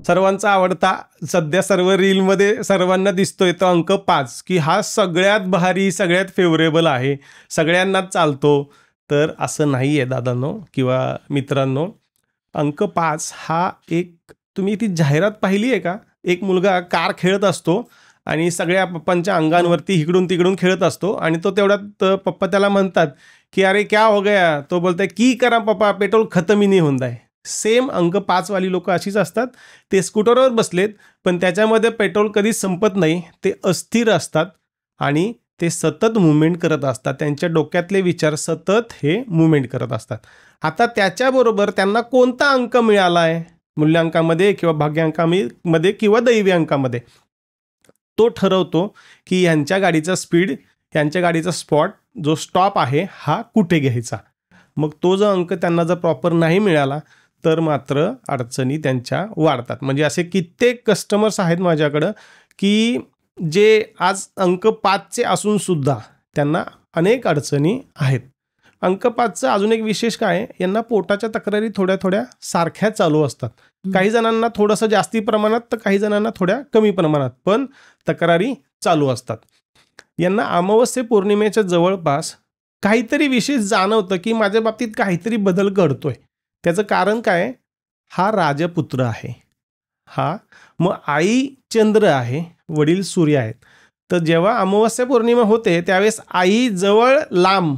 सर्वांचा आवडता, सध्या सर्व रीलमध्ये सर्वांना दिसतोय तो अंक 5, की हा सगळ्यात भारी, सगळ्यात फेवरेबल आहे, सगळ्यांनाच चालतो. तर असं नाही आहे दादांनो किंवा मित्रांनो. अंक 5 हा एक, तुम्ही ती जाहिरात पाहिली आहे का? एक मुलगा कार खेळत असतो आणि सगळ्या पप्पांच्या अंगांवरती इकडून तिकडून खेळत असतो आणि तो तेवढ्यात पप्पा त्याला म्हणतात की अरे क्या हो गया? तो बोलताय की करा पप्पा, पेट्रोल खतम ही नाही होत आहे. सेम अंक 5 वाली लोक अशीच असतात. ते स्कूटरवर बसलेत, पण त्याच्यामध्ये पेट्रोल कधीच संपत नाही. ते अस्थिर असतात आणि ते सतत मुवमेंट करत असतात. त्यांच्या डोक्यातले विचार सतत हे मुवमेंट करत असतात. आता त्याच्याबरोबर त्यांना कोणता अंक मिळाला आहे, मूल्यांकामध्ये किंवा भाग्यांकामध्ये किंवा दैवी अंकामध्ये, तो ठरवतो की यांच्या गाडीचा स्पीड, यांच्या गाडीचा स्पॉट, जो स्टॉप आहे हा कुठे घ्यायचा. मग तो जो अंक त्यांना जर प्रॉपर नाही मिळाला तर मात्र अडचणी त्यांच्या वाढतात. म्हणजे असे कित्येक कस्टमर्स आहेत माझ्याकडं की जे आज अंक 5चे असून सुद्धा त्यांना अनेक अडचणी आहेत. अंक 5चं अजून एक विशेष काय आहे, यांना पोटाच्या तक्रारी थोड्या थोड्या सारख्या चालू असतात. काही जणांना थोडंसं जास्ती प्रमाणात तर काही जणांना थोड्या कमी प्रमाणात, पण तक्रारी चालू असतात. यांना अमावस्ये पौर्णिमेच्या जवळपास काहीतरी विशेष जाणवतं की माझ्या बाबतीत काहीतरी बदल घडतोय. त्याचं कारण काय? हा राजपुत्र आहे. हा मग आई चंद्र आहे, वडील सूर्य आहेत. तर जेव्हा अमावस्या पौर्णिमा होते त्यावेळेस आई जवळ लांब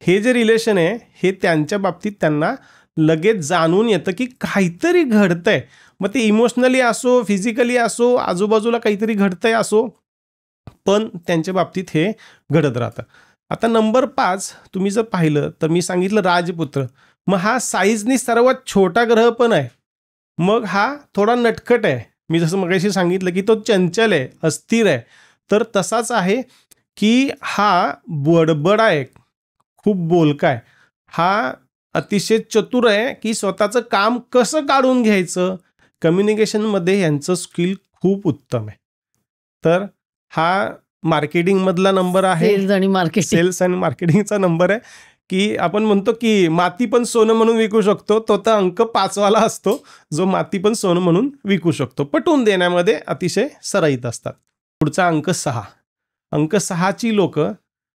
हे जे रिलेशन आहे हे त्यांच्या बाबतीत त्यांना लगेच जाणून येतं की काहीतरी घडतंय. मग ते इमोशनली असो, फिजिकली असो, आजूबाजूला काहीतरी घडतंय असो, पण त्यांच्या बाबतीत हे घडत राहतं. आता नंबर 5 तुम्ही जर पाहिलं तर मी सांगितलं राजपुत्र. मग हा साईजनी सर्वात छोटा ग्रह पण आहे. मग हा थोडा नटखट आहे. मी जसं मगाशी सांगितलं की तो चंचल आहे, अस्थिर आहे. तर तसाच आहे की हा बडबड आहे, खूप बोलका आहे. हा अतिशय चतुर आहे की स्वतःचं काम कसं काढून घ्यायचं, कम्युनिकेशनमध्ये यांचं स्किल खूप उत्तम आहे. तर हा मार्केटिंगमधला नंबर आहे, सेल्स आणि मार्केटिंगचा नंबर आहे. की आपण म्हणतो की माती पण सोनं म्हणून विकू शकतो, तो तर अंक 5 वाला असतो जो माती पण सोनं म्हणून विकू शकतो. पटवून देण्यामध्ये अतिशय सराईत असतात. पुढचा अंक 6. अंक 6ची लोक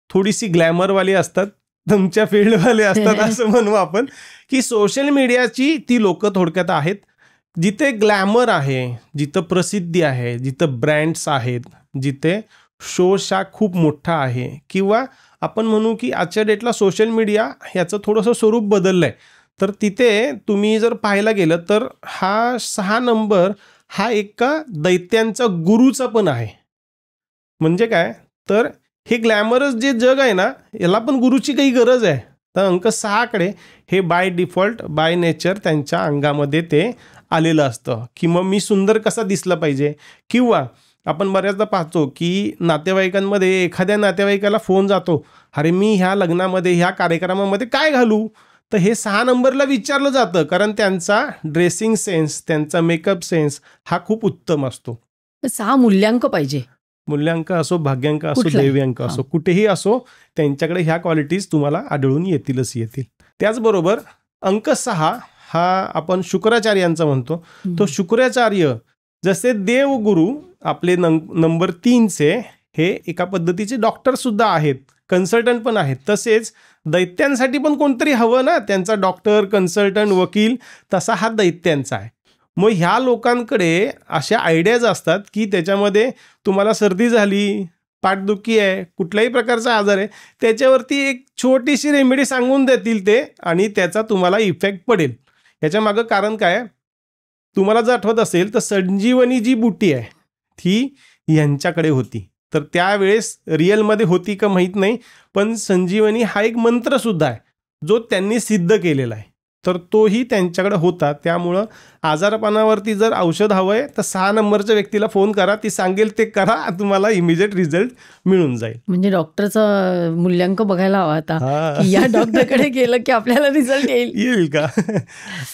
थोडीशी ग्लॅमरवाली असतात, तुमच्या फील्डवाले असतात असं म्हणू आपण. की सोशल मीडियाची ती लोक थोडक्यात आहेत जिथे ग्लॅमर आहे, जिथं प्रसिद्धी आहे, जिथं ब्रँड्स आहेत, जिथे शोशा खूप मोठा आहे, किंवा आपण म्हणू की आजच्या डेटला सोशल मीडिया ह्याचं थोडंसं स्वरूप बदललं आहे. तर तिथे तुम्ही जर पाहायला गेलं तर हा 6 नंबर हा एका दैत्यांचा गुरुचा पण आहे. म्हणजे काय, तर हे ग्लॅमरस जे जग आहे ना, याला पण गुरुची काही गरज आहे. तर अंक 6कडे हे बाय डिफॉल्ट, बाय नेचर त्यांच्या अंगामध्ये ते आलेलं असतं की मग मी सुंदर कसा दिसला पाहिजे. किंवा आपण बऱ्याचदा पाहतो की नातेवाईकांमध्ये एखाद्या नातेवाईकाला फोन जातो, अरे मी ह्या लग्नामध्ये, ह्या कार्यक्रमामध्ये काय घालू. तर हे 6 नंबरला विचारलं जातं, कारण त्यांचा ड्रेसिंग सेन्स, त्यांचा मेकअप सेन्स हा खूप उत्तम असतो. 6 मूल्यांक पाहिजे, मूल्यांक असो, भाग्यांक असो, दैव्यांक असो, कुठेही असो, त्यांच्याकडे ह्या क्वालिटीज तुम्हाला आढळून येतीलच येतील. त्याचबरोबर अंक 6 हा आपण शुक्राचार्यांचा म्हणतो. तो शुक्राचार्य जसे देवगुरु आपले नंबर 3चे हे एका पद्धतीचे डॉक्टर सुद्धा आहेत, कन्सल्टंट पण आहेत. तसेच दैत्यांसाठी पण कोणतरी हवं ना, त्यांचा डॉक्टर, कन्सल्टंट, वकील, तसा हा दैत्यांचा आहे. मग ह्या लोकांकडे अशा आयडियाज असतात की त्याच्यामध्ये तुम्हाला सर्दी झाली, पाठदुखी आहे, कुठल्याही प्रकारचा आजार आहे, त्याच्यावरती एक छोटीशी रेमेडी सांगून देतील ते आणि त्याचा तुम्हाला इफेक्ट पडेल. याच्या मागं कारण काय, तुम्हाला जर आठवत असेल तर संजीवनी जी बुटी आहे ती यांच्याकडे होती. तर त्यावेळेस रिअलमध्ये होती का माहीत नाही, पण संजीवनी हा एक मंत्रसुद्धा आहे जो त्यांनी सिद्ध केलेला आहे. तर तोही त्यांच्याकडे होता. त्यामुळं आजारपणावरती जर औषध हवं आहे तर 6 नंबरच्या व्यक्तीला फोन करा, ती सांगेल ते करा, तुम्हाला इमिजिएट रिझल्ट मिळून जाईल. म्हणजे डॉक्टरचं मूल्यांक बघायला हवा आता, की या डॉक्टरकडे गेलं की आपल्याला रिझल्ट येईल का.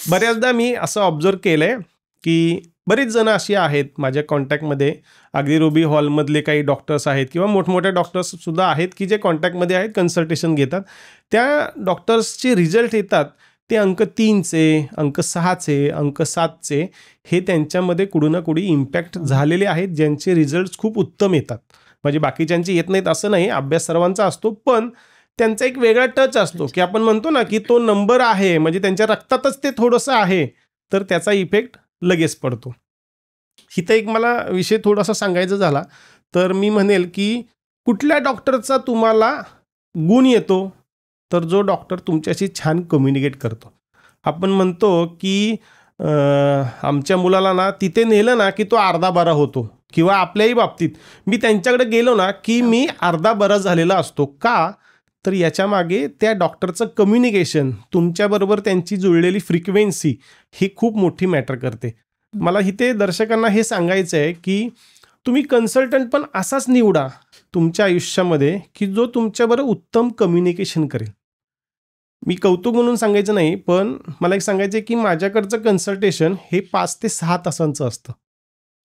बऱ्याचदा मी असं ऑब्झर्व केलंय की बरीच जण अशी आहेत माझ्या कॉन्टॅक्टमध्ये, अगदी रुबी हॉलमधले काही डॉक्टर्स आहेत किंवा मोठमोठ्या डॉक्टर्स सुद्धा आहेत की जे कॉन्टॅक्टमध्ये आहेत, कन्सल्टेशन घेतात. त्या डॉक्टर्सचे रिझल्ट येतात ते अंक 3चे, अंक 6चे, अंक 7चे हे त्यांच्यामध्ये कुठं ना कुठे इम्पॅक्ट झालेले आहेत, ज्यांचे रिझल्ट खूप उत्तम येतात. म्हणजे बाकीच्यांचे येत नाहीत असं नाही, अभ्यास सर्वांचा असतो, पण त्यांचा एक वेगळा टच असतो की आपण म्हणतो ना की तो नंबर आहे, म्हणजे त्यांच्या रक्तातच ते थोडंसं आहे, तर त्याचा इफेक्ट लगेच पडतो. इथं एक मला विषय थोडासा सांगायचा झाला तर मी म्हणेल की कुठल्या डॉक्टरचा तुम्हाला गुण येतो, तर जो डॉक्टर तुमच्याशी छान कम्युनिकेट करतो. आपण म्हणतो की आमच्या मुलाला ना तिथे नेलं ना की तो अर्धा बरा होतो, किंवा आपल्याही बाबतीत मी त्यांच्याकडे गेलो ना की मी अर्धा बरा झालेला असतो. का? तर याच्या मागे त्या डॉक्टरचं कम्युनिकेशन, तुमच्याबरोबर त्यांची जुळलेली फ्रिक्वेन्सी ही खूप मोठी मॅटर करते. मला इथे दर्शकांना हे सांगायचं आहे की तुम्ही कन्सल्टंट पण असाच निवडा तुमच्या आयुष्यामध्ये की जो तुमच्याबरोबर उत्तम कम्युनिकेशन करेल. मी कौतुक म्हणून सांगायचं नाही, पण मला एक सांगायचं आहे की माझ्याकडचं कन्सल्टेशन हे 5 ते 6 तासांचं असतं.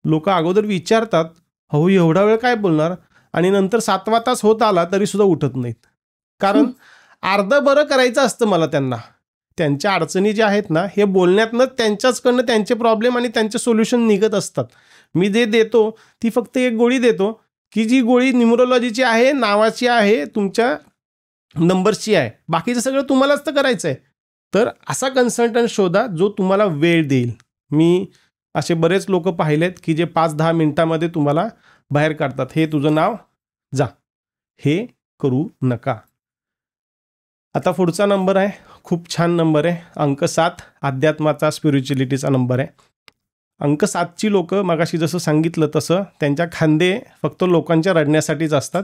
लोक अगोदर विचारतात, हो एवढा वेळ काय बोलणार, आणि नंतर 7वा तास होत आला तरी सुद्धा उठत नाहीत. कारण अर्धं बरं करायचं असतं मला त्यांना. त्यांच्या अडचणी ज्या आहेत ना, हे बोलण्यातनं त्यांच्याचकडनं त्यांचे प्रॉब्लेम आणि त्यांचे सोल्युशन निघत असतात. मी जे देतो ती फक्त एक गोळी देतो की जी गोळी न्यूमरोलॉजीची आहे, नावाची आहे, तुमच्या नंबर्सची आहे, बाकीचं सगळं तुम्हालाच तर करायचं आहे. तर असा कन्सल्टंट शोधा जो तुम्हाला वेळ देईल. मी असे बरेच लोक पाहिलेत की जे 5-10 मिनिटामध्ये तुम्हाला बाहेर काढतात. हे तुझं नाव, जा. हे करू नका. आता पुढचा नंबर आहे, खूप छान नंबर आहे, अंक 7, अध्यात्माचा, स्पिरिच्युअलिटीचा नंबर आहे. अंक 7ची लोक मगाशी जसं सांगितलं तसं त्यांच्या खांदे फक्त लोकांच्या रडण्यासाठीच असतात,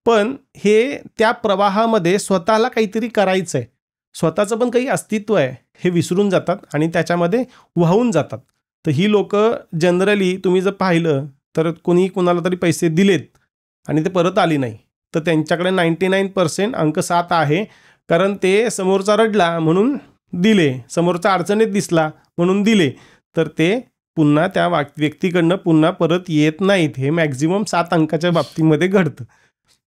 पण हे त्या प्रवाहामध्ये स्वतःला काहीतरी करायचं आहे, स्वतःचं पण काही अस्तित्व आहे हे विसरून जातात आणि त्याच्यामध्ये वाहून जातात. तर ही लोक जनरली तुम्ही जर पाहिलं तर कोणी कोणाला तरी पैसे दिलेत आणि ते परत आली नाही, तर त्यांच्याकडे 99% अंक 7 आहे. कारण ते समोरचा रडला म्हणून दिले, समोरचा अडचणीत दिसला म्हणून दिले, तर ते पुन्हा त्या व्यक्तीकडनं पुन्हा परत येत नाहीत. हे मॅक्झिमम 7 अंकाच्या बाबतीमध्ये घडतं.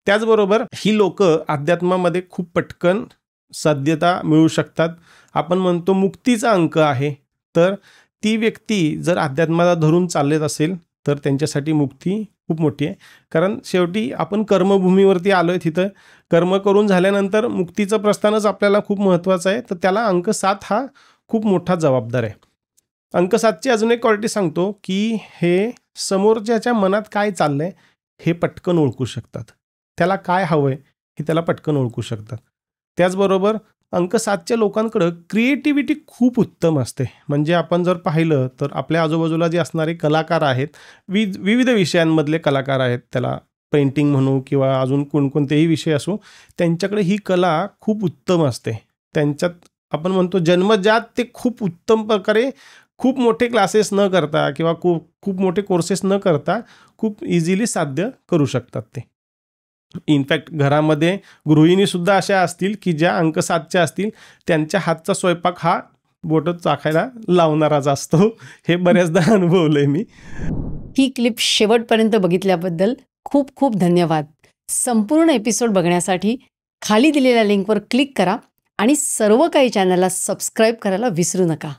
त्याचबरोबर ही लोक अध्यात्मामध्ये खूप पटकन साध्यता मिळू शकतात. आपण म्हणतो मुक्तीचा अंक आहे, तर ती व्यक्ती जर अध्यात्माला धरून चालत असेल तर त्यांच्यासाठी मुक्ती खूप मोठी आहे. कारण शेवटी आपण कर्मभूमीवरती आलो आहे, तिथं कर्म करून झाल्यानंतर मुक्तीचं प्रस्थानच आपल्याला खूप महत्त्वाचं आहे. तर त्याला अंक 7 हा खूप मोठा जबाबदार आहे. अंक 7ची अजून एक क्वालिटी सांगतो की हे समोरच्याच्या मनात काय चाललं आहे हे पटकन ओळखू शकतात, त्याला काय हवं आहे हे त्याला पटकन ओळखू शकतात. त्याचबरोबर अंक 7च्या लोकांकडं क्रिएटिव्हिटी खूप उत्तम असते. म्हणजे आपण जर पाहिलं तर आपल्या आजूबाजूला जे असणारे कलाकार आहेत, विविध विषयांमधले कलाकार आहेत, त्याला पेंटिंग म्हणू किंवा अजून कोणकोणतेही विषय असो, त्यांच्याकडे ही कला खूप उत्तम असते. त्यांच्यात आपण म्हणतो जन्मजात ते खूप उत्तम प्रकारे खूप मोठे क्लासेस न करता किंवा खूप मोठे कोर्सेस न करता खूप इझिली साध्य करू शकतात ते. इनफॅक्ट घरामध्ये गृहिणीसुद्धा अशा असतील की ज्या अंक 7च्या असतील, त्यांच्या हातचा स्वयंपाक हा बोटं चाखायला लावणाराच असतो. हे बऱ्याचदा अनुभवलंय मी. ही क्लिप शेवटपर्यंत बघितल्याबद्दल खूप खूप धन्यवाद. संपूर्ण एपिसोड बघण्यासाठी खाली दिलेल्या लिंकवर क्लिक करा आणि सर्व काही चॅनलला सबस्क्राईब करायला विसरू नका.